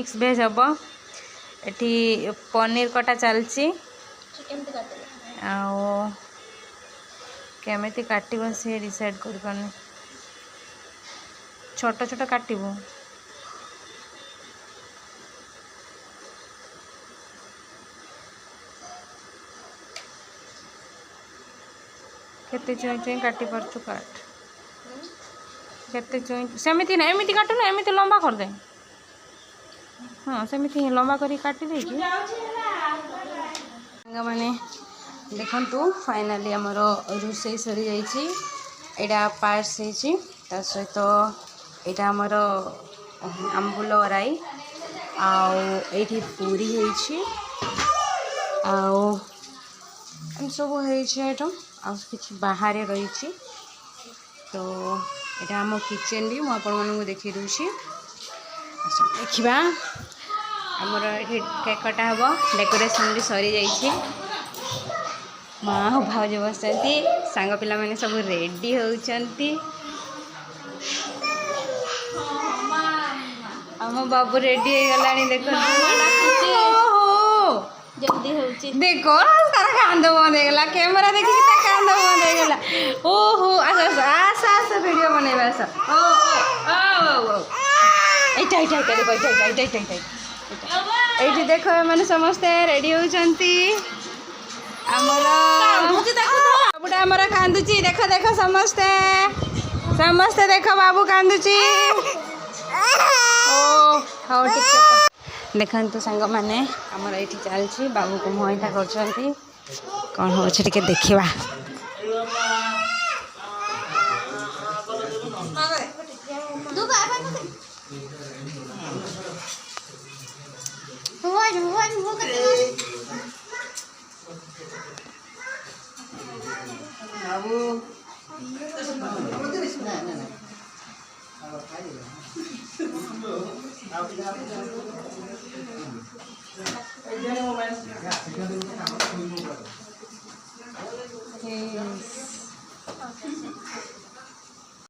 mix भेज हम eighty paneer कटा चलची केमी काट सी डिसाइड कर छोट छोट काटबू केते चुई चुई काटी पारछु काट केते चुई सेमिति ना एमिति काटू ना एमिति लंबा कर दे हाँ सेमिति लंबा करी काटी दे कि माने देखंतु फाइनली हमर रुसई सरी जाईची एडा पार्ट्स हेची ता सहित एटा हमर आंबुल राई आउ एठी पूरी हेची आउ सब हेची आइटम आ किसी बाहर रही तो यहाँ आम किचन भी मुझे देखी दूसरी देखा आमर ये केक कटा हम डेकोरेशन भी सरी जाइए माँ भाज बस सांग पिला मैंने सब रेडी होती आम बाबू रेडी हो गला देख जल्दी होची देखो तार कांद बंद हो कैमरा देखी कांद बंद हो ओहो आस आस आस वीडियो बनैबा आस ओ ओ ओ एटा एटा एटा एटा एठी देखो माने समस्त रेडी होचंती हमर बाबूटा हमर कांदुची देखो देखो समस्त समस्त देखो बाबू कांदुची ओ हाउ ठीक देखु सांग मैंने आमर ये चलती बाबू को मुहईटा कर कौन हो देखा